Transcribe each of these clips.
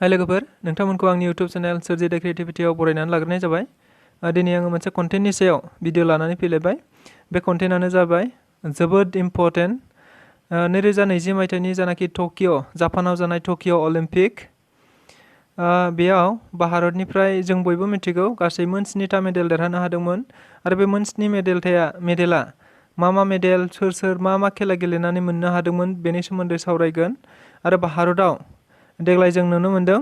हाय लोगोफोर नोंथांमोनखौ आंनि YouTube चेनेल Assam GK Pt-iआव बरायनानै लाग्रोनाय जाबाय। दिनै आङो मोनसे कन्टेन्टनि सायाव भिडिअ लानानै फैलायबाय। बे कन्टेन्टआनो जाबाय जोबोद इम्पोर्टेन्ट 2020 मायथाइनि जानाखि टकिअ जापानाव जानाय टकिअ अलिम्पिक बेयाव भारतनिफ्राय जों बयबो मिथिगौ गासै मोन 7टा मेडेल देरहानो हादोंमोन आरो बे मोन 7 मेडेला मा मेडेल सोर मा खेला गेलेनानै मोननो हादोंमोन बेनि सोमोन्दै सावरायगोन आरो भारतआव देग्लाय जों नुनो मोनदों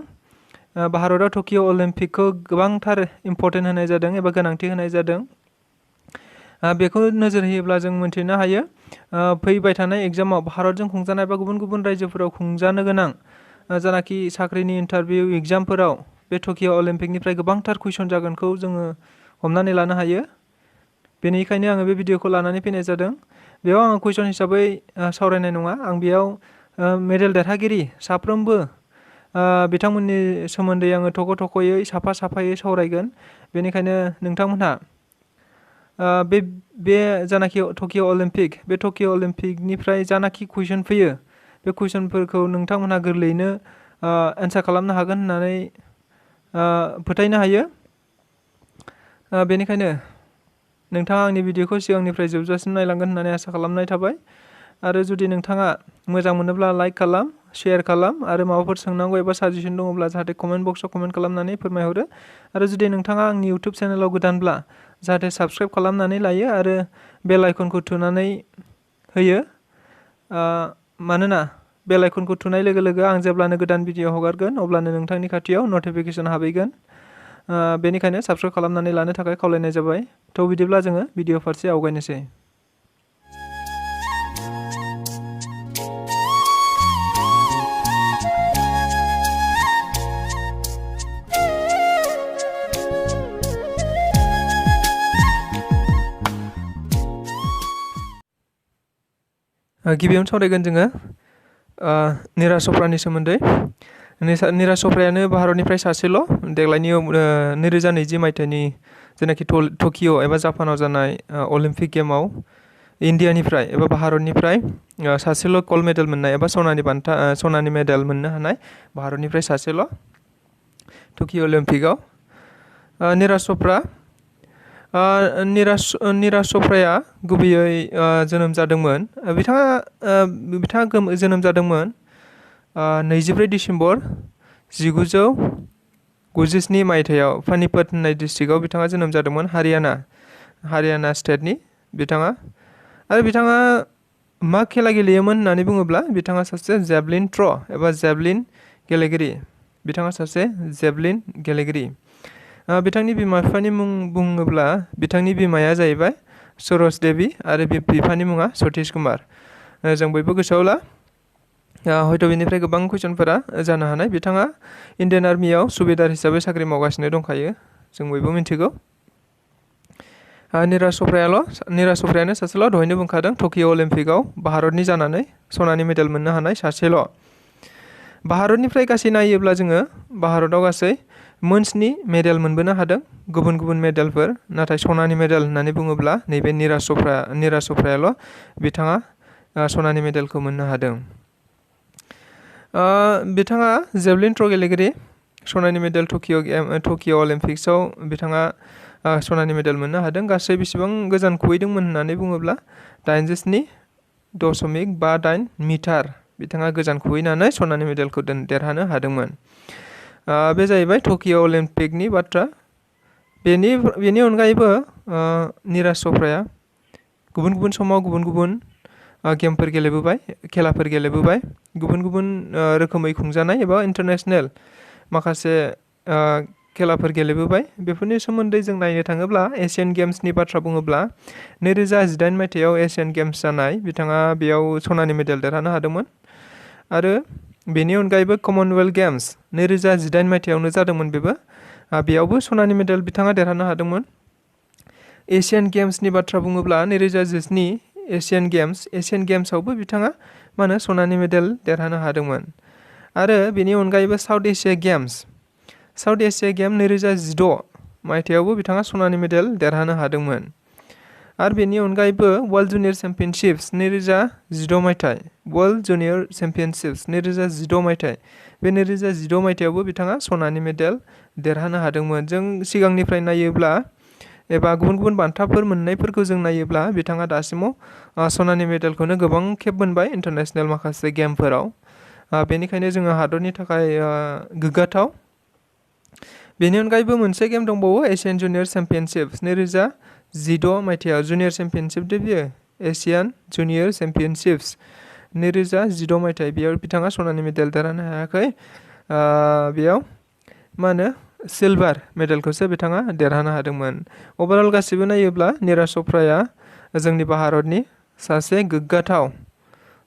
भारतआव टकिअ अलिम्पिकखौ गोबांथार इम्पोर्टेन्ट होनाय जादों एबा गोनांथि होनाय जादों। बेखौ नोजोर होयोब्ला जों मिन्थिनो हायो फैबाय थानाय एग्जामाव भारतजों खुंजानाय बा गुबुन रायजोफोराव खुंजानो गोनां जानाखि साख्रिनि इन्टारभिउ एग्जामफोराव बे टकिअ अलिम्पिकनिफ्राय गोबांथार कुइसन जागोनखौ जोङो हमनानै लानो हायो। बेनिखायनो आङो बे भिडिअखौ लानानै फैनाय जादों। बेयाव आङो कुइसन हिसाबै सावरायनाय नङा। आं बेयाव मेडेल देरहागिरि साफ्रोमबो बिथांमोननि सोमोन्दै आङो थख'यै साफायै सावरायगोन। बेनिखायनो नोंथांमोनहा बे जानाखि टकिअ अलिम्पिक बे टकिअ अलिम्पिकनिफ्राय जानाखि कुइसन फैयो बे कुइसनफोरखौ नोंथांमोनहा गोरलैयैनो एन्सार खालामनो हागोन होननानै फोथायनो हायो। बेनिखायनो नोंथाङा आंनि भिडिअखौ सिगांनिफ्राय जोबजासिम नायलांगोन होननानै आसा खालामनाय थाबाय। आरो जुदि नोंथाङा मोजां मोनोब्ला लाइक खालाम, शेयार खालाम आरो माबाफोर सोंनांगौ एबा साजेसन दङब्ला जाहाथे कमेन्ट बक्सआव कमेन्ट खालामनानै फोरमायहरो। आरो जुदि नोंथाङा आंनि YouTube चेनेलाव गोदानब्ला जाहाथे साबस्क्राइब खालामनानै लायो आरो बेल आइकनखौ थुनानै होयो। मानोना बेल आइकनखौ थुनाय लोगो लोगो आं जेब्लानो गोदान भिडिअ हगारगोन अब्लानो नोंथांनि खाथियाव नटिफिकेसन हाबहैगोन। बेनिखायनो साबस्क्राइब खालामनानै लानो थाखाय खावलायनाय जाबाय। बिदिब्ला जोङो भिडिअ फारसे आवगायनोसै। गिबियावनो सावरायगोन जोङो नीराज चप्रानि सोमोन्दै। नीराज चप्रायानो भारतनिफ्राय सासेल' देग्लायनि 2020 मायथाइनि जेनाखि टकिअ एबा जापानाव जानाय अलिम्पिक गेमाव इन्डियानिफ्राय एबा भारतनिफ्राय सासेल' गल्ड मेडेल मोननाय एबा सनानि मेडेल मोननो हानाय भारतनिफ्राय सासेल' टकिअ अलिम्पिकआव नीराज चप्रा। नीराज चप्राया गुबैयै जोनोम जादोंमोन। बिथाङा जोनोम जादोंमोन 24 डिसेम्बर 1997 मायथाइयाव पानीपत होननाय डिस्ट्रिक्टआव बिथाङा जोनोम जादोंमोन। हारियाना स्टेटनि बिथाङा। आरो बिथाङा मा खेला गेलेयोमोन होननानै बुङोब्ला बिथाङा सासे जेभलिन थ्र' एबा जेभलिन गेलेगिरि। बिथांनि बिमा बिफानि मुं बुङोब्ला बिथांनि बिमाया जाहैबाय सरोज देवी आरो बिफानि मुङा सतीश कुमार। जों बयबो गोसोआव ला हयथ' बेनिफ्राय गोबां कुइसनफोरा जानो हानाय। बिथाङा इण्डियान आर्मियाव सुबेदार हिसाबै साख्रि मावगासिनो दंखायो, जों बयबो मिथिगौ। नीराज चप्रायानो सासेल' दहायनो बुंखादों टकिअ अलिम्पिकआव भारतनि जानानै सनानि मेडेल मोननो हानाय सासेल'। भारतनिफ्राय गासै नायोब्ला जोङो भारतआव गासै मोन 7 मेडेल मोनबोनो हादों, गुबुन मेडेलफोर। नाथाय सनानि मेडेल होननानै बुङोब्ला नैबे नीराज चप्रायाल' बिथाङा सनानि मेडेलखौ मोननो हादों। बिथाङा जेभलिन थ्र' गेलेगिरि। सनानि मेडेल टकिअ अलिम्पिक्सआव बिथाङा सनानि मेडेल मोननो हादों। गासै बेसेबां गोजान खुबैदोंमोन होननानै बुङोब्ला 87.58 मिटार बिथाङा गोजान खुबैनानै सनानि मेडेलखौ देरहानो हादोंमोन। बे जाहैबाय टकिअ अलिम्पिकनि बाथ्रा। बेनि अनगायैबो नीराज चप्राया गुबुन समाव गुबुन गेमफोर गेलेबोबाय, खेलाफोर गेलेबोबाय, गुबुन रोखोमै खुंजानाय एबा इन्टारनेसनेल माखासे खेलाफोर गेलेबोबाय। बेफोरनि सोमोन्दै जों नायनो थाङोब्ला एशियान गेम्सनि बाथ्रा बुङोब्ला 2018 मायथाइयाव एशियान गेम्स जानाय बिथाङा बेयाव सनानि मेडेल देरहानो हादोंमोन। आरो बेनि अनगायैबो कमनवेल्थ गेम्स 2018 मायथाइयावनो जादोंमोन बेयावबो सनानि मेडेल बिथाङा देरहानो हादोंमोन। एशियान गेम्सनि बाथ्रा बुङोब्ला 2019 एशियान गेम्सआवबो बिथाङा सनानि मेडेल देरहानो हादोंमोन। आरो बेनि अनगायैबो साउथ एसिया गेम 2016 मायथाइयावबो बिथाङा सनानि मेडेल देरहानो हादोंमोन। आरो बेनि अनगायैबो वर्ल्ड जुनियर चेम्पियनशिप्स 2016 मायथाइ वर्ल्ड जुनियर चेम्पियनशिप्स 2016 मायथाइ बे 2016 मायथाइयावबो बिथाङा सनानि मेडेल देरहानो हादोंमोन। जों सिगांनिफ्राय नायोब्ला एबा गुबुन गुबुन बान्थाफोर मोननायफोरखौ जों नायोब्ला बिथाङा दासिमाव सनानि मेडेलखौनो गोबां खेब मोनबाय इन्टारनेशनेल माखासे गेमफोराव। बेनिखायनो जोङो हादरनि थाखाय गोग्गाथाव। बेनि अनगायैबो मोनसे गेम दंबावो एशियान जुनियर चेम्पियनशिप्स 2016 मायथाइयाव जुनियर चेम्पियनशिप बेयो एशियान जुनियर चेम्पियनशिप्स 2016 मायथाइ बेयाव बिथाङा सनानि मेडेल देरहानो हायाखै। बेयाव मा होनो सिलभार मेडेलखौसो बिथाङा देरहानो हादोंमोन। ओभारअल गासिबो नायोब्ला नीरज चोप्राया जोंनि भारतनि सासे गोग्गाथाव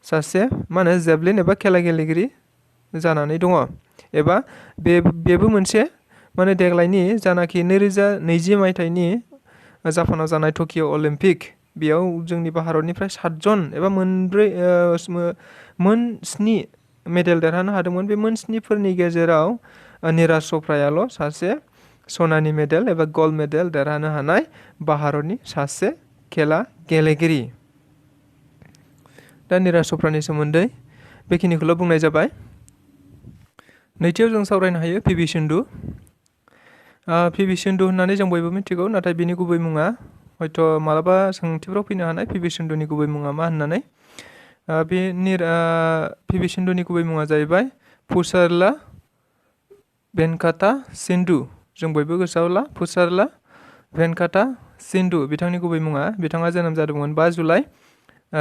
सासे मा होनो जेभलिन एबा खेला गेलेगिरि जानानै दङ। एबा बेबो मोनसे माने देग्लायनि जानाखि 2020 मायथाइनि जापानाव जानाय टकिअ अलिम्पिक बेयाव जोंनि भारतनिफ्राय 7 जन एबा मोन 7 मेडेल देरहानो हादोंमोन। बे मोन 7फोरनि गेजेराव नीरज चोप्रायाल' सासे सनानि मेडेल एबा गल्ड मेडेल देरहानो हानाय भारतनि सासे खेला गेलेगिरि। दा नीरज चोप्रानि सोमोन्दै बेखिनिखौल' बुंनाय जाबाय। नैथियाव जों सावरायनो हायो पिभि सिन्धु। पिभि सिन्धु होननानै जों बयबो मिथिगौ, नाथाय बिनि गुबै मुङा हयथ' मालाबा सोंथिफ्राव फैनो हानाय पिभि सिन्धुनि गुबै मुङा मा होननानै। पिभि सिन्धुनि गुबै मुङा जाहैबाय पुसारला भेनकाटा सिन्धु। जों बयबो गोसोआव ला पुसारला भेनकाटा सिन्धु बिथांनि गुबै मुङा। बिथाङा जोनोम जादोंमोन 5 जुलाइ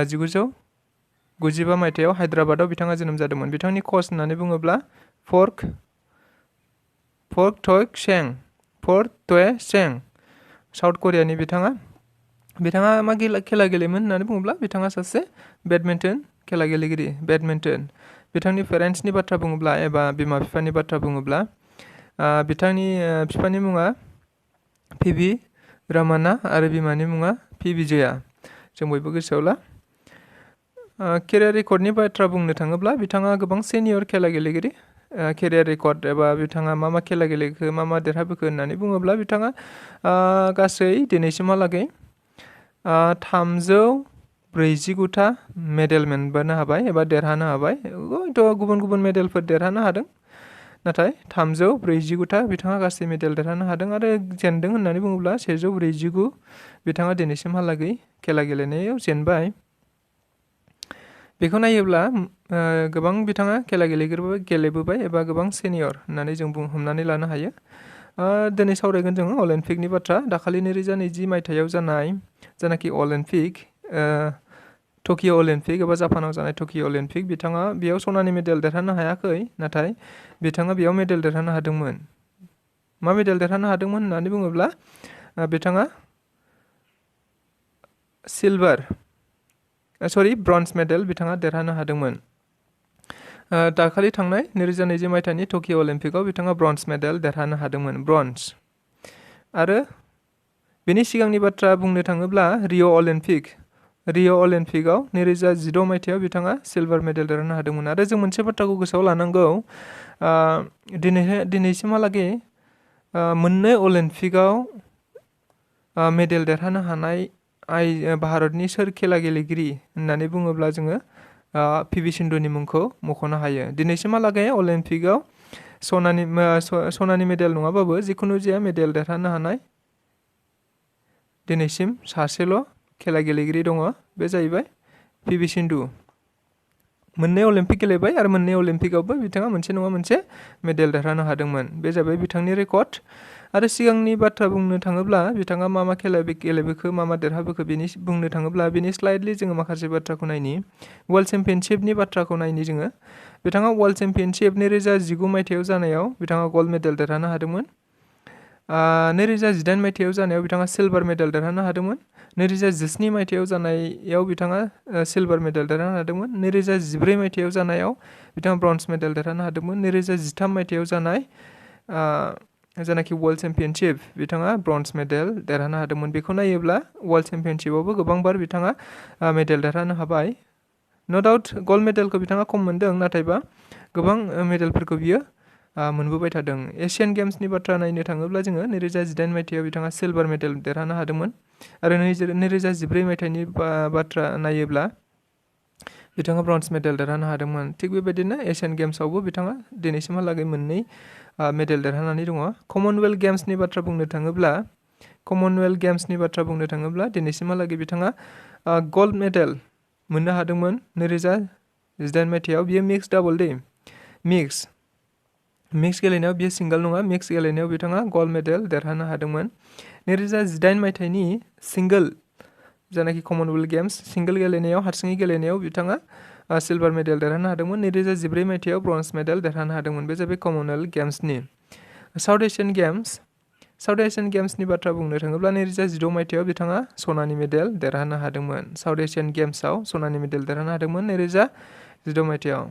1995 मायथाइयाव हायद्राबादाव बिथाङा जोनोम जादोंमोन। बिथांनि कच होननानै बुङोब्ला फर्क टय सें साउथ करियानि बिथाङा मा खेला गेलेयोमोन होननानै बुङोब्ला बिथाङा सासे बेडमिन्टन खेला गेलेगिरि। बेडमिन्टन बिथांनि पेरेन्ट्सनि बाथ्रा बुङोब्ला एबा बिमा बिफानि बाथ्रा बुङोब्ला बिथांनि बिफानि मुङा पिभि रमना आरो बिमानि मुङा पिभि जया। जों बयबो गोसोआव ला। केरियार रेकर्डनि बाथ्रा बुंनो थाङोब्ला बिथाङा गोबां सिनियर खेला गेलेगिरि। केरियार रेकर्ड एबा बिथाङा मा खेला गेलेखो मा देरहाबोखो होननानै बुङोब्ला बिथाङा गासै दिनैसिमहालागै 349था मेडेल मोनबोनो हाबाय एबा देरहानो हाबाय। हयथ' गुबुन गुबुन मेडेलफोर देरहानो हादों, नाथाय 349था बिथाङा गासै मेडेल देरहानो हादों। आरो जेनदों होननानै बुङोब्ला 149 बिथाङा दिनैसिमहालागै खेला गेलेनायाव जेनबाय। बेखौ नायोब्ला गोबां बिथाङा खेला गेलेबोबाय एबा गोबां सिनियर होननानै जों हमनानै लानो हायो। दिनै सावरायगोन जोङो अलिम्पिकनि बाथ्रा। दाखालि 2020 मायथाइयाव जानाय जानाखि अलिम्पिक टकिअ अलिम्पिक एबा जापानाव जानाय टकिअ अलिम्पिक बिथाङा बेयाव सनानि मेडेल देरहानो हायाखै, नाथाय बिथाङा बेयाव मेडेल देरहानो हादोंमोन। मा मेडेल देरहानो हादोंमोन होननानै बुङोब्ला बिथाङा ब्रन्ज मेडेल बिथाङा देरहानो हादोंमोन। दाखालि थांनाय 2020 मायथाइनि टकिअ अलिम्पिकआव बिथाङा ब्रन्ज मेडेल देरहानो हादोंमोन। ब्रन्ज। आरो बेनि सिगांनि बाथ्रा बुंनो थाङोब्ला रिअ अलिम्पिकआव 2016 मायथाइयाव बिथाङा सिलभार मेडेल देरहानो हादोंमोन। आरो जों मोनसे बाथ्राखौ गोसोआव लानांगौ, दिनैसिमहालागै मोननै अलिम्पिकआव मेडेल देरहानो हानाय भारतनि सोर खेला गेलेगिरि होननानै बुङोब्ला जोङो पिभि सिन्धुनि मुंखौ मख'नो हायो। दिनैसिमहालागै अलिम्पिकआव सनानि मेडेल नङाबाबो जिखुनु जाया मेडेल देरहानो हानाय दिनैसिम सासेल' खेला गेलेगिरि दङ, बे जाहैबाय पिभि सिन्धु। मोननै अलिम्पिक गेलेबाय आरो मोननै अलिम्पिकआवबो बिथाङा मोनसे नङा मोनसे मेडेल देरहानो हादोंमोन। बे जाबाय बिथांनि रेकर्ड। आरो सिगांनि बाथ्रा बुंनो थाङोब्ला बिथाङा मा खेला गेलेबोखो मा देरहाबोखो बेनि बुंनो थाङोब्ला बेनि स्लाइडलि जोङो माखासे बाथ्राखौ नायनि। वर्ल्ड चेम्पियनशिपनि बाथ्राखौ नायनि जोङो। बिथाङा वर्ल्ड चेम्पियनशिप 2019 मायथाइयाव जानायाव बिथाङा गल्ड मेडेल देरहानो हादोंमोन। 2018 मायथाइयाव जानायाव बिथाङा सिलभार मेडेल देरहानो हादोंमोन। 2017 मायथाइयाव जानायाव बिथाङा सिलभार मेडेल देरहानो हादोंमोन। 2014 मायथाइयाव जानायाव बिथाङा ब्रन्ज मेडेल देरहानो हादोंमोन। 2013 मायथाइयाव जानाय जानाखि वर्ल्ड चेम्पियनशिप बिथाङा ब्रन्ज मेडेल देरहानो हादोंमोन। बेखौ नायोब्ला वर्ल्ड चेम्पियनशिपआवबो गोबांबार बिथाङा मेडेल देरहानो हाबाय। न' डाउट गल्ड मेडेलखौ बिथाङा खम मोनदों, नाथायबा गोबां मेडेलफोरखौ बियो मोनबोबाय थादों। एशियान गेम्सनि बाथ्रा नायनो थाङोब्ला जोङो 2018 मायथाइयाव बिथाङा सिलभार मेडेल देरहानो हादोंमोन आरो 2014 मायथाइनि बाथ्रा नायोब्ला बिथाङा ब्रन्ज मेडेल देरहानो हादोंमोन। थिग बेबायदिनो एशियान गेम्सआवबो बिथाङा दिनैसिमहालागै मोननै मेडेल देरहानानै दङ। कमनवेल्थ गेम्सनि बाथ्रा बुंनो थाङोब्ला दिनैसिमहालागै बिथाङा गल्ड मेडेल मोननो हादोंमोन 2018 मायथाइयाव। बियो मिक्स डाबल दे, मिक्स गेलेनायाव बियो सिंगल नङा, मिक्स गेलेनायाव बिथाङा गल्ड मेडेल देरहानो हादोंमोन। 2018 मायथाइनि सिंगल जायनाखि कमनवेल्थ गेम्स सिंगल गेलेनायाव हारसिङै गेलेनायाव बिथाङा सिलभार मेडेल देरहानो हादोंमोन। 2014 मायथाइयाव ब्रन्ज मेडेल देरहानो हादोंमोन। बे जाबाय कमनवेल्थ गेम्सनि। साउथ एशियान गेम्सनि बाथ्रा बुंनो थाङोब्ला 2016 मायथाइयाव बिथाङा सनानि मेडेल देरहानो हादोंमोन। साउथ एशियान गेम्सआव सनानि मेडेल देरहानो हादोंमोन 2016 मायथाइयाव।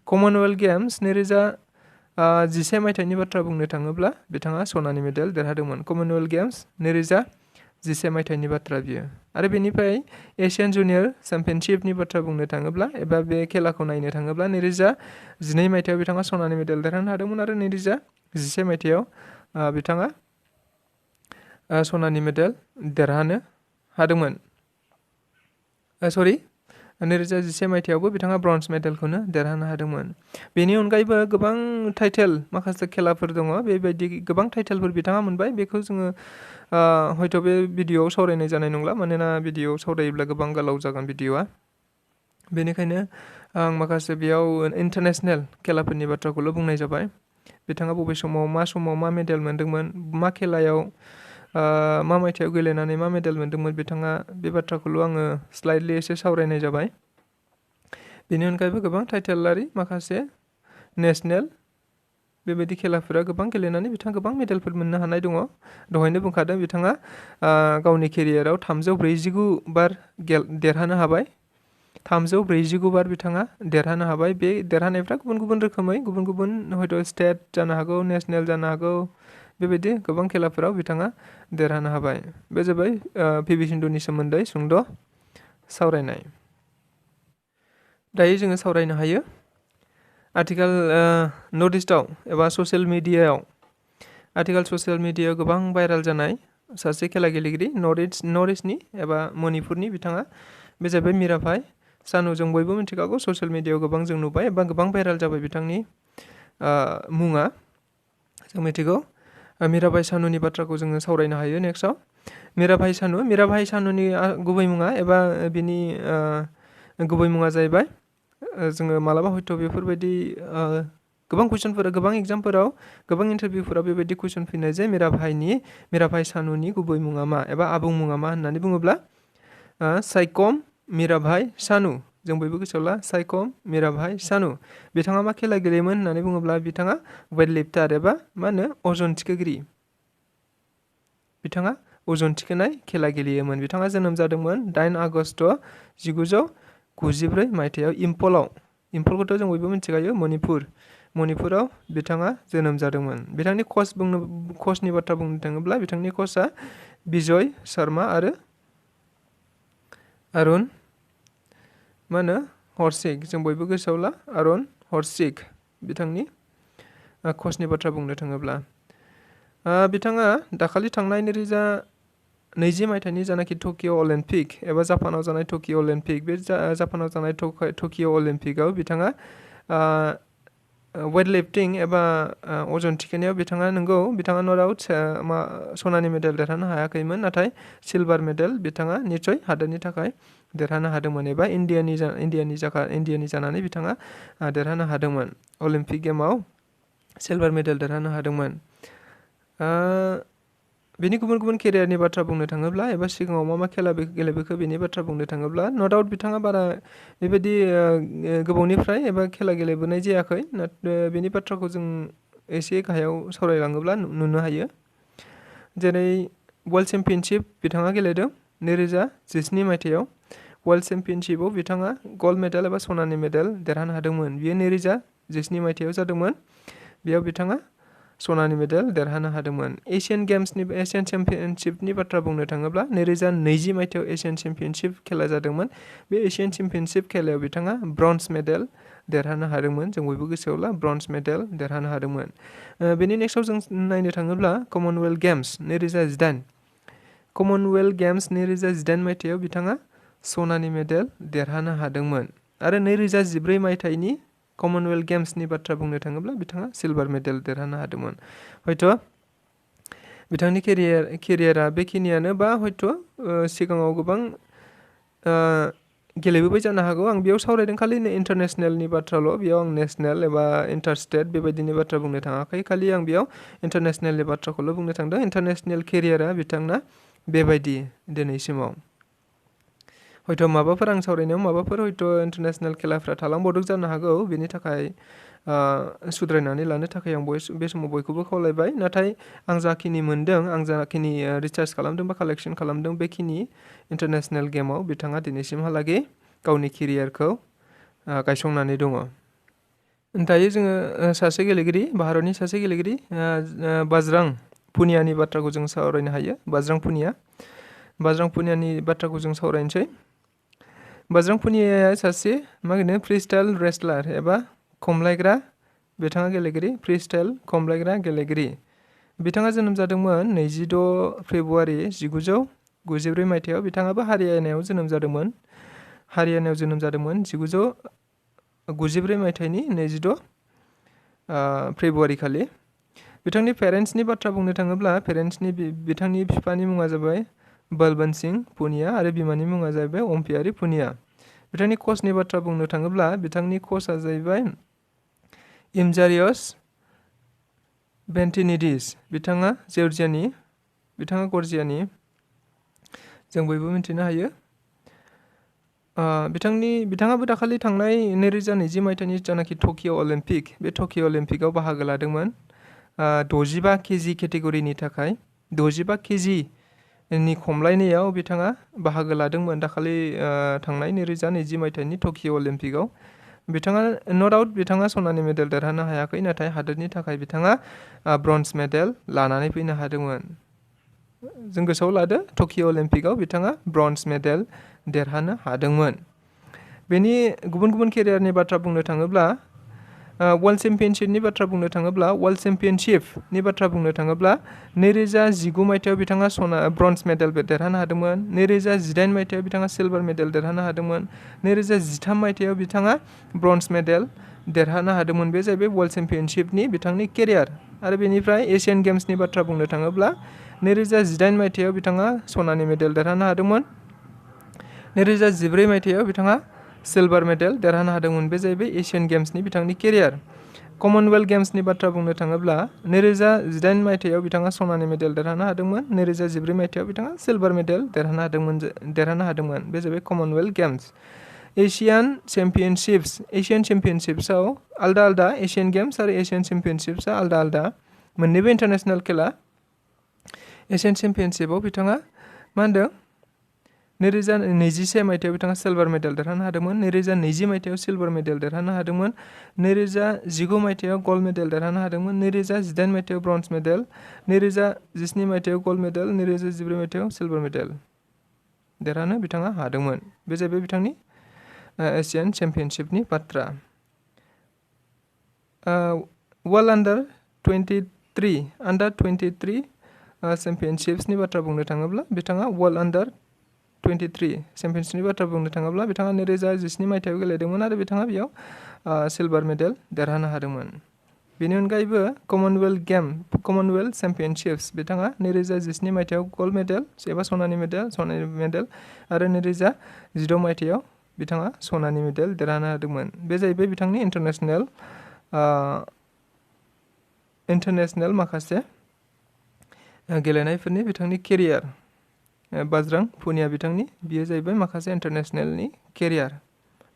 कमनवेल्थ गेम्स 2011 मायथाइनि बाथ्रा बुंनो थाङोब्ला बिथाङा सनानि मेडेल देरहादोंमोन। कमनवेल्थ गेम्स 2011 मायथाइनि बाथ्रा बियो। आरो बेनिफ्राय एशियान जुनियर चेम्पियनशिपनि बाथ्रा बुंनो थाङोब्ला एबा बे खेलाखौ नायनो थाङोब्ला 2012 मायथाइयाव बिथाङा सनानि मेडेल देरहानो हादोंमोन आरो 2011 मायथाइयाव बिथाङा सनानि मेडेल देरहानो हादोंमोन। 2011 मायथाइयावबो बिथाङा ब्रन्ज मेडेलखौनो देरहानो हादोंमोन। बेनि अनगायैबो गोबां टाइटेल माखासे खेलाफोर दङ। बेबायदि गोबां टाइटेलफोर बिथाङा मोनबाय। बेखौ जोङो हयथ' बे भिडिअ'आव सावरायनाय जानाय नंला, मानोना भिडिअ'आव सावरायोब्ला गोबां गोलाव जागोन भिडिअ'आ। बेनिखायनो आं माखासे बेयाव इन्टारनेसनेल खेलाफोरनि बाथ्राखौल' बुंनाय जाबाय। बिथाङा बबे समाव मा मेडेल मोनदोंमोन, मा खेलायाव मा मायथाइयाव गेलेनानै मा मेडेल मोनदोंमोन, बिथाङा बे बाथ्राखौल' आङो स्लाइडलि एसे सावरायनाय जाबाय। बेनि अनगायैबो गोबां टाइटेलारि माखासे नेसनेल बेबायदि खेलाफोरा गोबां गेलेनानै बिथाङा गोबां मेडेलफोर मोननो हानाय दङ। दहायनो बुंखादों बिथाङा गावनि केरियाराव 349 बार देरहानो हाबाय। 349 बार बिथाङा देरहानो हाबाय। बे देरहानायफ्रा गुबुन गुबुन रोखोमै गुबुन गुबुन हयथ' स्टेट जानो हागौ, नेसनेल जानो हागौ, बेबायदि गोबां खेलाफोराव बिथाङा देरहानो हाबाय। बे जाबाय पि.भि. सिन्धुनि सोमोन्दै सुंद' सावरायनाय। दायो जोङो सावरायनो हायो आथिखाल नर्थ इस्टआव एबा ससियेल मिडियायाव गोबां भाइराल जानाय सासे खेला गेलेगिरि नर्थ इस्टनि एबा मणिपुरनि बिथाङा। बे जाबाय मिराभाई सानु। जों बयबो मिथिखागौ, ससियेल मिडियायाव गोबां जों नुबाय एबा गोबां भाइराल जाबाय बिथांनि मुङा। जों मिथिगौ मिराभाई सानुनि बाथ्राखौ जोङो सावरायनो हायो नेक्स्टआव। मिराभाई सानुनि गुबै मुङा एबा बिनि गुबै मुङा जाहैबाय, जोङो मालाबा हयथ' बेफोरबायदि गोबां कुइसनफोरा गोबां एग्जामफोराव गोबां इन्टारभिउफोराव बेबायदि कुइसन फैनाय जे मिराभाई सानुनि गुबै मुङा मा एबा आबुं मुङा मा होननानै बुङोब्ला साइखम मिराभाई सानु। जों बयबो गोसोआव ला, साइखम मिराभाई सानु। बिथाङा मा खेला गेलेयोमोन होननानै बुङोब्ला बिथाङा वेट लिफ्टार एबा मा होनो अजन थिखोगिरि। बिथाङा अजन थिखोनाय खेला गेलेयोमोन। बिथाङा जोनोम जादोंमोन 8 आगष्ट 1994 मायथाइयाव इम्फलखौथ' जों बयबो मिथिखायो, मणिपुराव बिथाङा जोनोम जादोंमोन। बिथांनि कचनि बाथ्रा बुंनो थाङोब्ला बिथांनि कचआ बिजय शर्मा आरो अरुण हर्षिक। जों बयबो गोसोआव ला, अरुण हर्षिक बिथांनि कचनि बाथ्रा बुंनो थाङोब्ला। बिथाङा दाखालि थांनाय 2020 मायथाइनि जानाखि टकिअ अलिम्पिक एबा जापानाव जानाय टकिअ अलिम्पिक, बे जापानाव जानाय टकिअ अलिम्पिकआव बिथाङा वेट लिफ्टिं एबा अजन थिखोनायाव बिथाङा नो डाउट सनानि मेडेल देरहानो हायाखैमोन, नाथाय सिलभार मेडेल बिथाङा निस्सय हादोरनि थाखाय देरहानो हादोंमोन एबा इन्डियानि जानानै बिथाङा देरहानो हादोंमोन। अलिम्पिक गेमाव सिलभार मेडेल देरहानो हादोंमोन। बेनि गुबुन गुबुन केरियारनि बाथ्रा बुंनो थाङोब्ला एबा सिगाङाव मा खेला गेलेबोखो बेनि बाथ्रा बुंनो थाङोब्ला डाउट बिथाङा बारा बेबायदि गोबावनिफ्राय एबा खेला गेलेबोनाय जायाखै। बेनि बाथ्राखौ जों एसे गाहायाव सावरायलाङोब्ला नुनो हायो। जेरै वर्ल्ड चेम्पियनशिप बिथाङा गेलेदों 2017 मायथाइयाव। वर्ल्ड चेम्पियनशिपआव बिथाङा गल्ड मेडेल एबा सनानि मेडेल देरहानो हादोंमोन। बियो 2017 मायथाइयाव जादोंमोन। बेयाव बिथाङा सनानि मेडेल देरहानो हादोंमोन। एशियान चेम्पियनशिपनि बाथ्रा बुंनो थाङोब्ला 2020 मायथाइयाव एशियान चेम्पियनशिप खेला जादोंमोन। बे एशियान चेम्पियनशिप खेलायाव बिथाङा ब्रन्ज मेडेल देरहानो हादोंमोन जों बयबो गोसोआव ला ब्रन्ज मेडेल देरहानो हादोंमोन बेनि नेक्स्टआव जों नायनो थाङोब्ला कमनवेल्थ गेम्स 2018 कमनवेल्थ गेम्स 2018 मायथाइयाव बिथाङा सनानि मेडेल देरहानो हादोंमोन आरो 2014 मायथाइनि कमनवेल्थ गेम्सनि बाथ्रा बुंनो थाङोब्ला बिथाङा सिलभार मेडेल देरहानो हादोंमोन हयथ' बिथांनि केरियारा बेखिनियानो बा हयथ' सिगाङाव गोबां गेलेबोबाय जानो हागौ आं बेयाव सावरायदों खालि इन्टारनेसनेलनि बाथ्राल' बेयाव आं नेसनेल एबा इन्टारस्टेट बेबायदिनि बाथ्रा बुंनो थाङाखै खालि आं बेयाव इन्टारनेसनेलनि बाथ्राखौल' बुंनो थांदों इन्टारनेसनेल केरियारा बिथांना बेबायदि दिनैसिमाव हयथ' माबाफोर आं सावरायनायाव माबाफोर हयथ' इन्टारनेसनेल खेलाफ्रा थालांबावदों जानो हागौ बेनि थाखाय सुद्रायनानै लानो थाखाय आं बे समाव बयखौबो खावलायबाय नाथाय आं जाखिनि मोन्दों आं जाखिनि रिसार्च खालामदों बा कालेक्सन खालामदों बेखिनि इन्टारनेसनेल गेमाव बिथाङा दिनैसिमहालागै गावनि केरियारखौ गायसंनानै दङ दायो जोङो सासे गेलेगिरि भारतनि सासे गेलेगिरि बाजरां पुनियानि बाथ्राखौ जों सावरायनो हायो बाजरां पुनियानि बाथ्राखौ जों सावरायनोसै बजरंग पुनियाया सासे फ्रीस्टाइल रेसलार एबा खमलायग्रा बिथाङा गेलेगिरि फ्रीस्टाइल खमलायग्रा गेलेगिरि बिथाङा जोनोम जादोंमोन 26 फेब्रुवारि 1993 मायथाइयाव बिथाङाबो हारियानायाव जोनोम जादोंमोन 1993 मायथाइनि 26 फेब्रुवारि खालि बिथांनि पेरेन्ट्सनि बाथ्रा बुंनो थाङोब्ला बिथांनि बिफानि मुङा जाबाय बलबन सिंह पुनिया आरो बिमानि मुङा जाहैबाय अम्पियारि पुनिया बिथांनि कचनि बाथ्रा बुंनो थाङोब्ला बिथांनि कचआ जाहैबाय इमजारियस बेन्टिनिडिस बिथाङा जर्जियानि जों बयबो मिन्थिनो हायो बिथाङाबो दाखालि थांनाय 2020 मायथाइनि जानाखि टकिअ अलिम्पिक बे टकिअ अलिम्पिकआव बाहागो लादोंमोन 65 केजि केटेगरिनि थाखाय 65 केजि नि खमलायनायाव बिथाङा बाहागो लादोंमोन दाखालि थांनाय 2020 मायथाइनि टकिअ अलिम्पिकआव बिथाङा नो डाउट बिथाङा सनानि मेडेल देरहानो हायाखै नाथाय हादोरनि थाखाय बिथाङा ब्रन्ज मेडेल लानानै फैनो हादोंमोन जों गोसोआव लादो टकिअ अलिम्पिकआव बिथाङा ब्रन्ज मेडेल देरहानो हादोंमोन बेनि गुबुन गुबुन केरियारनि बाथ्रा बुंनो थाङोब्ला वर्ल्ड चेम्पियनशिपनि बाथ्रा बुंनो थाङोब्ला 2019 मायथाइयाव बिथाङा ब्रन्ज मेडेल देरहानो हादोंमोन 2018 मायथाइयाव बिथाङा सिलभार मेडेल देरहानो हादोंमोन 2013 मायथाइयाव बिथाङा ब्रन्ज मेडेल देरहानो हादोंमोन बे जाहैबाय वर्ल्ड चेम्पियनशिपनि बिथांनि केरियार आरो बेनिफ्राय एशियान गेम्सनि बाथ्रा बुंनो थाङोब्ला 2018 मायथाइयाव बिथाङा सनानि मेडेल देरहानो हादोंमोन 2014 मायथाइयाव बिथाङा सिलभार मेडेल देरहानो हादोंमोन बे जाहैबाय एशियान गेम्सनि बिथांनि केरियार कमनवेल्थ गेम्सनि बाथ्रा बुंनो थाङोब्ला 2018 मायथाइयाव बिथाङा सनानि मेडेल देरहानो हादोंमन 2014 मायथाइयाव बिथाङा सिलभार मेडेल देरहानो हादोंमोन बे जाहैबाय कमनवेल्थ गेम्स एशियान चेम्पियनशिप्सआव आलदा एशियान गेम्स आरो एशियान चेम्पियनशिप्सआ आलदा मोननैबो इन्टारनेसनेल खेला एशियान चेम्पियनशिपआव बिथाङा मा होनदों 2021 मायथाइयाव बिथाङा सिलभार मेडेल देरहानो हादोंमोन 2020 मायथाइयाव सिलभार मेडेल देरहानो हादोंमोन 2019 मायथाइयाव गल्ड मेडेल देरहानो हादोंमोन 2018 मायथाइयाव ब्रन्ज मेडेल 2017 मायथाइयाव गल्ड मेडेल 2014 मायथाइयाव सिलभार मेडेल देरहानो बिथाङा हादोंमोन बे जाहैबाय बिथांनि एशियान चेम्पियनशिपनि बाथ्रा वर्ल्ड अंडर 23 चेम्पियनशिप्सनि बाथ्रा बुंनो थाङोब्ला बिथाङा वर्ल्ड अंडर 23 चेम्पियनशिपनि बाथ्रा बुंनो थाङोब्ला बिथाङा 2017 मायथाइयाव गेलेदोंमोन आरो बिथाङा बेयाव सिलभार मेडेल देरहानो हादोंमोन बेनि अनगायैबो कमनवेल्थ चेम्पियनशिप्स बिथाङा 2017 मायथाइयाव गल्ड मेडेल एबा सनानि मेडेल आरो 2016 मायथाइयाव बिथाङा सनानि मेडेल देरहानो हादोंमोन बे जाहैबाय बिथांनि इन्टारनेसनेल माखासे गेलेनायफोरनि बिथांनि केरियार बजरंग पुनिया बियो जाहैबाय माखासे इन्टारनेसनेलनि केरियार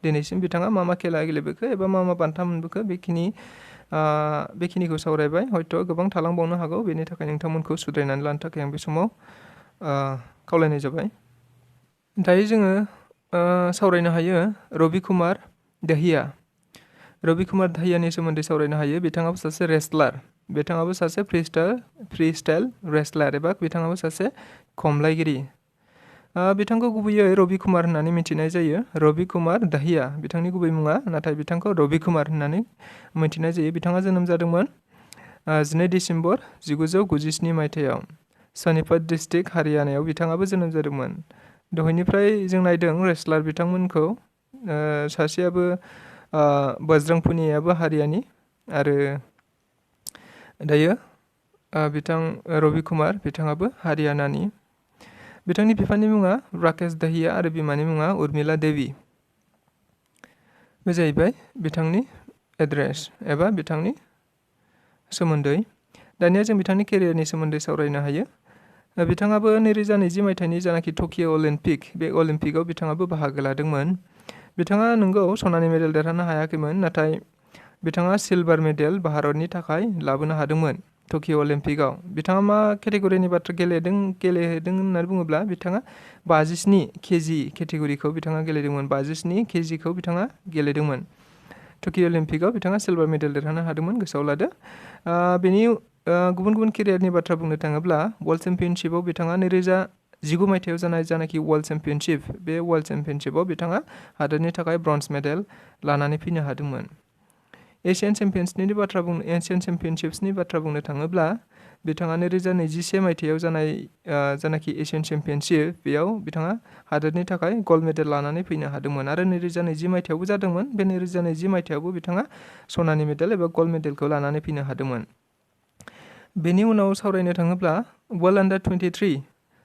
दिनैसिम बिथाङा मा खेला गेलेबोखो एबा मा बान्था मोनबोखो बेखिनिखौ सावरायबाय हयथ' गोबां थालांबावनो हागौ बेनि थाखाय नोंथांमोनखौ सुद्रायनानै लानो थाखाय आं बे समाव खावलायनाय जाबाय दायो जोङो सावरायनो हायो रवि कुमार दाहियानि सोमोन्दै सावरायनो हायो बिथाङाबो सासे रेसलार बिथाङाबो सासे फ्रीस्टाइल रेसलार एबा बिथाङाबो सासे खमलायगिरि बिथांखौ गुबैयै रवि कुमार होननानै मिथिनाय जायो। रवि कुमार दाहिया बिथांनि गुबै मुङा, नाथाय बिथांखौ रवि कुमार होननानै मिथिनाय जायो। बिथाङा जोनोम जादोंमोन 2 दिसेम्बर 1997 मायथाइयाव सोनीपत डिस्ट्रिक्ट हारियानायाव बिथाङाबो जोनोम जादोंमोन। दहायनिफ्राय जों नायदों रेसलार बिथांमोनखौ, सासेयाबो बजरंग पुनियाबो हारियानि, आरो दायो बिथां रवि कुमार बिथाङाबो हारियानानि। बिथांनि बिफानि मुङा राकेश दाहिया आरो बिमानि मुङा उर्मिला देवी। बे जाहैबाय बिथांनि एड्रेस एबा बिथांनि सोमोन्दै। दानिया जों बिथांनि केरियारनि सोमोन्दै सावरायनो हायो। बिथाङाबो 2020 मायथाइनि जानाखि टकिअ अलिम्पिक, बे अलिम्पिकआव बिथाङाबो बाहागो लादोंमोन। बिथाङा नंगौ सनानि मेडेल देरहानो हायाखैमोन, नाथाय बिथाङा सिलभार मेडेल भारतनि थाखाय लाबोनो हादोंमोन टकिअ अलिम्पिकआव। बिथाङा मा केटेगरिनि बाथ्रा गेलेदों होननानै बुङोब्ला बिथाङा 57 केजि केटेगरिखौ बिथाङा गेलेदोंमोन। 57 केजिखौ बिथाङा गेलेदोंमोन। टकिअ अलिम्पिकआव बिथाङा सिलभार मेडेल देरहानो हादोंमोन, गोसोआव लादो। बेनि गुबुन गुबुन केरियारनि बाथ्रा बुंनो थाङोब्ला वर्ल्ड चेम्पियनशिपआव बिथाङा 2019 मायथाइयाव जानाय जानाखि वर्ल्ड चेम्पियनशिप, बे वर्ल्ड चेम्पियनशिपआव बिथाङा हादोरनि थाखाय ब्रन्ज मेडेल लानानै फैनो हादोंमोन। एशियान चेम्पियनशिप्सनि बाथ्रा बुंनो थाङोब्ला बिथाङा 2021 मायथाइयाव जानाय जानाखि एशियान चेम्पियनशिप, बेयाव बिथाङा हादोरनि थाखाय गल्ड मेडेल लानानै फैनो हादोंमोन। आरो 2020 मायथाइयावबो जादोंमोन। बे 2020 मायथाइयावबो बिथाङा सनानि मेडेल एबा गल्ड मेडेलखौ लानानै फैनो हादोंमोन। बेनि उनाव सावरायनो थाङोब्ला वर्ल्ड आन्डार 23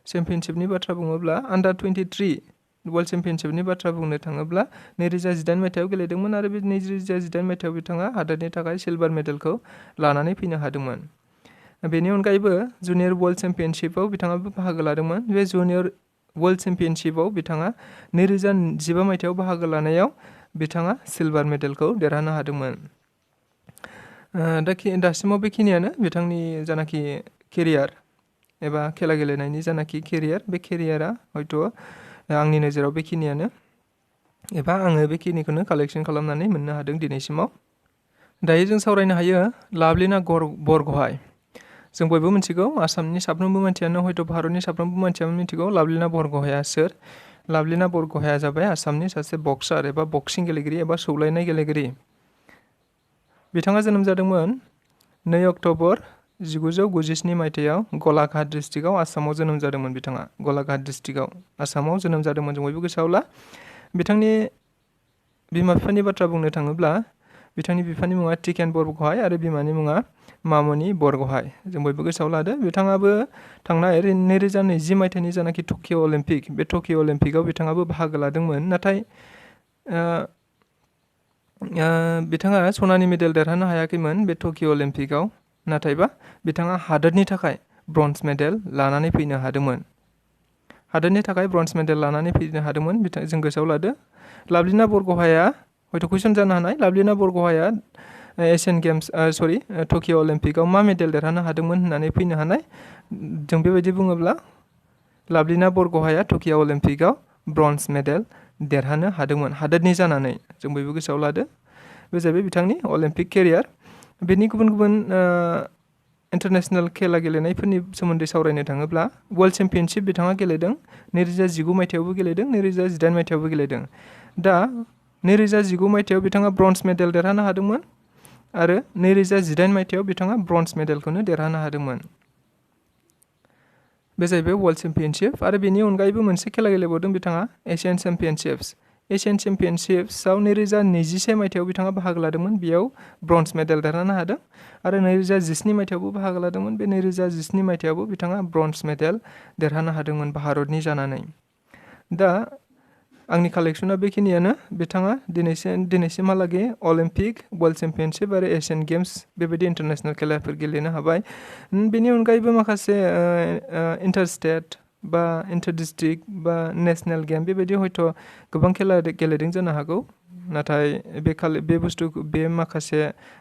चेम्पियनशिपनि बाथ्रा बुङोब्ला आन्डार 23 वर्ल्ड चेम्पियनशिपनि बाथ्रा बुंनो थाङोब्ला 2018 मायथाइयाव गेलेदोंमोन, आरो बे 2018 मायथाइयाव बिथाङा हादोरनि थाखाय सिलभार मेडेलखौ लानानै फैनो हादोंमोन। बेनि अनगायैबो जुनियर वर्ल्ड चेम्पियनशिपआव बिथाङाबो बाहागो लादोंमोन। बे जुनियर वर्ल्ड चेम्पियनशिपआव बिथाङा 2015 मायथाइयाव बाहागो लानायाव बिथाङा सिलभार मेडेलखौ देरहानो हादोंमोन। दासिमाव बेखिनियानो बिथांनि जानाखि केरियार एबा खेला गेलेनायनि जानाखि केरियार, बे केरियारा हयथ' आंनि नोजोराव बेखिनियानो, एबा आङो बेखिनिखौनो कालेक्सन खालामनानै मोननो हादों दिनैसिमाव। दायो जों सावरायनो हायो लाभलिना बरगहाय। जों बयबो मिथिगौ, आसामनि साफ्रोमबो मानसियानो, हयथ' भारतनि साफ्रोमबो मानसियानो मिथिगौ लाभलिना बरगहाया सोर। लाभलिना बरगहाया जाबाय आसामनि सासे बक्सार एबा बक्सिं गेलेगिरि एबा सौलायनाय गेलेगिरि। बिथाङा जोनोम जादोंमोन 2 अक्ट'बर 1997 मायथाइयाव गलाघाट डिस्ट्रिक्टआव आसामाव जोनोम जादोंमोन। बिथाङा गलाघाट डिस्ट्रिक्टआव आसामाव जोनोम जादोंमोन। जों बयबो गोसोआव ला। बिथांनि बिमा बिफानि बाथ्रा बुंनो थाङोब्ला बिथांनि बिफानि मुङा टिकेन बरगहाय आरो बिमानि मुङा मामनि बरगहाय। जों बयबो गोसोआव लादो। बिथाङाबो थांनाय 2020 मायथाइनि जानाखि टकिअ अलिम्पिक, बे टकिअ अलिम्पिकआव बिथाङाबो बाहागो लादोंमोन, नाथाय बिथाङा सनानि मेडेल देरहानो हायाखैमोन बे टकिअ अलिम्पिकआव। नाथायबा बिथाङा हादोरनि थाखाय ब्रन्ज मेडेल लानानै फैनो हादोंमोन। हादोरनि थाखाय ब्रन्ज मेडेल लानानै फैनो हादोंमोन। जों गोसोआव लादो। लाभलिना बरगहाया, हयथ' कुइसन जानो हानाय, लाभलिना बरगहाया एशियान गेम्स टकिअ अलिम्पिकआव मा मेडेल देरहानो हादोंमोन होननानै फैनो हानाय। जों बेबायदि बुङोब्ला लाभलिना बरगहाया टकिअ अलिम्पिकआव ब्रन्ज मेडेल देरहानो हादोंमोन हादोरनि जानानै। जों बयबो गोसोआव लादो। बे जाहैबाय बिथांनि अलिम्पिक केरियार। बेनि गुबुन गुबुन इन्टारनेसनेल खेला गेलेनायफोरनि सोमोन्दै सावरायनो थाङोब्ला वर्ल्ड चेम्पियनशिप बिथाङा गेलेदों। 2019 मायथाइयावबो गेलेदों, 2018 मायथाइयावबो गेलेदों। दा 2019 मायथाइयाव बिथाङा ब्रन्ज मेडेल देरहानो हादोंमोन, आरो 2018 मायथाइयाव बिथाङा ब्रन्ज मेडेलखौनो देरहानो हादोंमोन। बे जाहैबाय वर्ल्ड चेम्पियनशिप। आरो बेनि अनगायैबो मोनसे खेला गेलेबावदों बिथाङा, एशियान चेम्पियनशिप्स। एशियान चेम्पियनशिप्सआव 2021 मायथाइयाव बिथाङा बाहागो लादोंमोन, बेयाव ब्रन्ज मेडेल देरहानो हादों। आरो 2019 मायथाइयावबो बाहागो लादोंमोन। बे 2019 मायथाइयावबो बिथाङा ब्रन्ज मेडेल देरहानो हादोंमोन भारतनि जानानै। दा आंनि कालेक्सना बेखिनियानो। बिथाङा दिनैसिमहालागै अलिम्पिक, वर्ल्ड चेम्पियनशिप आरो एशियान गेम्स बेबायदि इन्टारनेसनेल खेलाफोर गेलेनो हाबाय। बेनि अनगायैबो माखासे इन्टार स्टेट बा इन्टार डिस्ट्रिक्ट बा नेसनेल गेम बेबायदि हयथ' गोबां खेला गेलेदों जानो हागौ। नाथाय बे माखासे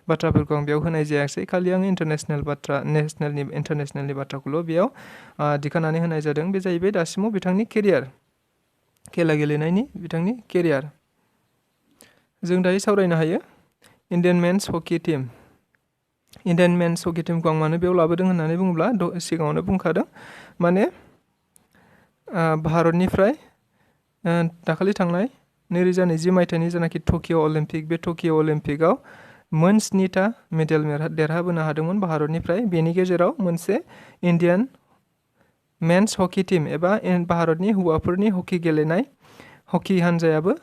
बाथ्राफोरखौ आं बेयाव होनाय जायासै। खालि आं इन्टारनेसनेलनि बाथ्राखौल' बेयाव दिखांनानै होनाय जादों। बे जाहैबाय दासिमाव बिथांनि केरियार, खेला गेलेनायनि बिथांनि केरियार। जों दायो सावरायनो हायो Indian men's hockey team. Indian men's hockey टीमखौ आं मानो बेयाव लाबोदों होननानै बुङोब्ला सिगाङावनो बुंखादों, माने भारतनिफ्राय दाखालि थांनाय 2020 मायथाइनि जेनाखि टकिअ अलिम्पिक बे टकिअ अलिम्पिकआव मोन 7टा मेडेल देरहाबोनो हादोंमोन भारतनिफ्राय। बेनि गेजेराव मोनसे इन्डियान मेन्स हकि टीम एबा भारतनि हौवाफोरनि हकि गेलेनाय हकि हान्जायाबो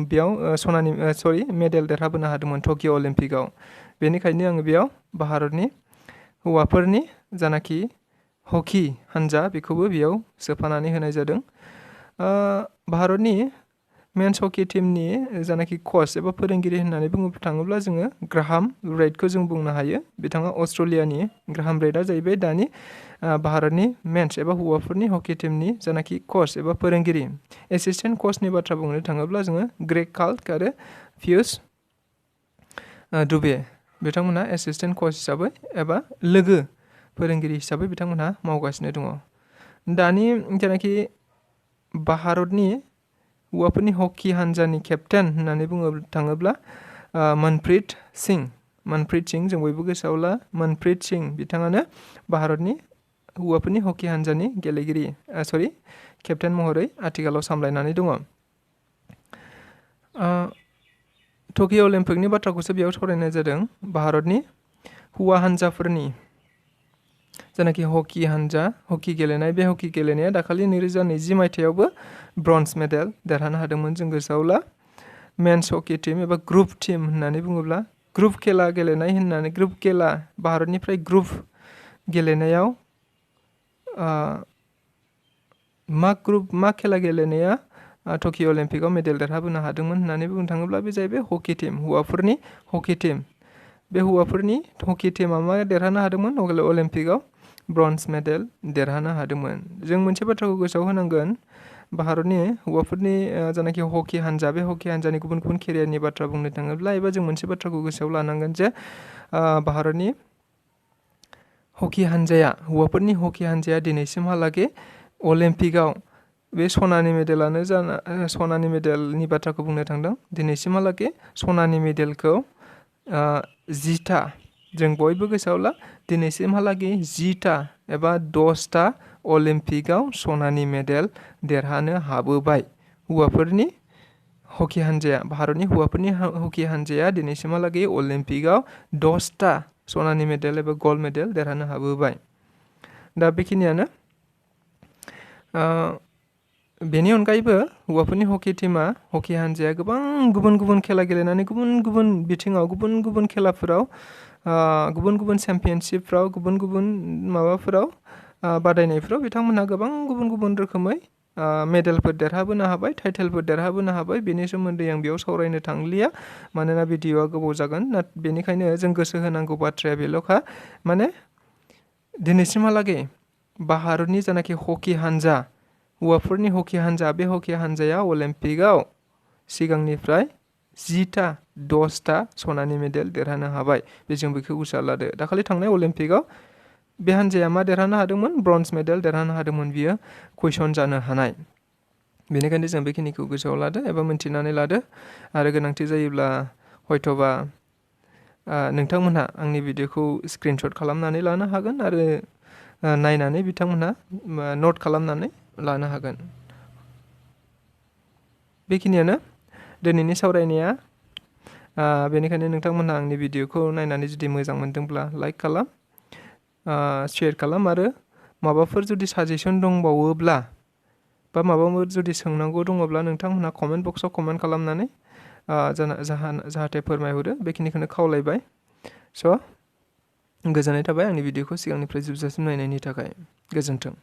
बेयाव मेडेल देरहाबोनो हादोंमोन टकिअ अलिम्पिकआव। बेनिखायनो आङो बेयाव भारतनि हौवाफोरनि जानाखि हकि हान्जा बेखौबो बेयाव सोफानानै होनाय जादों। भारतनि मेन्स हकि टीमनि जानाखि कच एबा फोरोंगिरि होननानै बुंनो थाङोब्ला जोङो ग्राहाम रेडखौ जों बुंनो हायो। बिथाङा अस्ट्रेलियानि। ग्राहाम रेडआ जाहैबाय दानि भारतनि मेन्स एबा हौवाफोरनि हकि टीमनि जानाखि कच एबा फोरोंगिरि। एसिस्टेन्ट कचनि बाथ्रा बुंनो थाङोब्ला जोङो ग्रेग काल्क आरो पियुष दुबे बिथांमोनहा एसिस्टेन्ट कच हिसाबै एबा लोगो फोरोंगिरि हिसाबै बिथांमोनहा मावगासिनो दङ। दानि जेनाखि भारतनि हौवाफोरनि हकि हान्जानि केप्टेन होननानै बुंनो थाङोब्ला मनप्रीत सिं जों बयबो गोसोआव ला मनप्रीत सिं बिथाङानो भारतनि हौवाफोरनि हकि हान्जानि केप्टेन महरै आथिखालाव सामलायनानै दङ। टकिअ अलिम्पिकनि बाथ्राखौसो बेयाव सावरायनाय जादों। भारतनि हौवा हान्जाफोरनि जानाखि हकि हान्जा हकि गेलेनाय बे हकि गेलेनाया दाखालि 2020 मायथाइयावबो ब्रन्ज मेडेल देरहानो हादोंमोन। जों गोसोआव ला मेन्स हकि टीम एबा ग्रुप टीम होननानै बुङोब्ला ग्रुप खेला गेलेनाय होननानै भारतनिफ्राय ग्रुप गेलेनायाव मा खेला गेलेनाया टकिअ अलिम्पिकआव मेडेल देरहाबोनो हादोंमोन होननानै बुंनो थाङोब्ला बे जाहैबाय हकि टीम हौवाफोरनि हकि टीम। बे हौवाफोरनि हकि टीमा मा देरहानो हादोंमोन अलिम्पिकआव ब्रन्ज मेडेल देरहानो हादोंमोन। जों मोनसे बाथ्राखौ गोसोआव होनांगोन भारतनि हौवाफोरनि जानाखि हकि हान्जा बे हकि हान्जानि गुबुन गुबुन केरियारनि बाथ्रा बुंनो थाङोब्ला एबा जों मोनसे बाथ्राखौ गोसोआव लानांगोन जे भारतनि हौवाफोरनि हकि हान्जाया दिनैसिमहालागै अलिम्पिकआव बे सनानि मेडेलनि बाथ्राखौ बुंनो थांदों। दिनैसिमहालागै सनानि मेडेलखौ 10टा जों बयबो गोसोआव ला दिनैसिमहालागै 10टा एबा 10टा अलिम्पिकआव सनानि मेडेल देरहानो हाबोबाय। हौवाफोरनि हकि हान्जाया भारतनि हौवाफोरनि हकि हान्जाया दिनैसिमहालागै अलिम्पिकआव 10टा सनानि मेडेल एबा गल्ड मेडेल देरहानो हाबोबाय। दा बेखिनियानो। बेनि अनगायैबो हौवाफोरनि हकि हान्जाया गोबां गुबुन गुबुन खेला गेलेनानै गुबुन गुबुन बिथिङाव गुबुन गुबुन खेलाफोराव गुबुन गुबुन चेम्पियनशिपफ्राव गुबुन गुबुन बादायनायफ्राव बिथांमोनहा गोबां गुबुन गुबुन रोखोमै मेडेलफोर देरहाबोनो हाबाय टाइटेलफोर देरहाबोनो हाबाय। बेनि सोमोन्दै आं बेयाव सावरायनो थांलिया मानोना भिडिअआ गोबाव जागोन। बेनिखायनो जों गोसो होनांगौ बाथ्राया बेल'खा माने दिनैसिमहालागै भारतनि जानाखि हकि हान्जा हौवाफोरनि हकि हान्जा बे हकि हान्जाया अलिम्पिकआव सिगांनिफ्राय 10टा सनानि मेडेल देरहानो हाबाय। जों बेखौ गोसोआव लादो। दाखालि थांनाय अलिम्पिकआव बे हान्जाया मा देरहानो हादोंमोन ब्रन्ज मेडेल देरहानो हादोंमोन। बियो कुइसन जानो हानाय। बेनिखायनो जों बेखिनिखौ गोसोआव लादो एबा मिन्थिनानै लादो आरो गोनांथि जायोब्ला हयथ'बा नोंथांमोनहा आंनि भिडिअखौ स्क्रिनशट खालामनानै लानो हागोन आरो नायनानै बिथांमोनहा नट खालामनानै लानो हागोन। बेखिनियानो दिनैनि सावरायनाया। बेनिखायनो नोंथांमोनहा आंनि भिडिअखौ नायनानै जुदि मोजां मोनदोंब्ला लाइक खालाम शेयार खालाम आरो माबाफोर जुदि साजेसन दंबावोब्ला बा माबाफोर जुदि सोंनांगौ दङब्ला नोंथांमोनहा कमेन्ट बक्सआव कमेन्ट खालामनानै जाहाथे फोरमायहरो बेखिनिखौनो खावलायबाय। स' गोजोननाय थाबाय आंनि भिडिअखौ सिगांनिफ्राय जोबजासिम नायनायनि थाखाय। गोजोन्थों।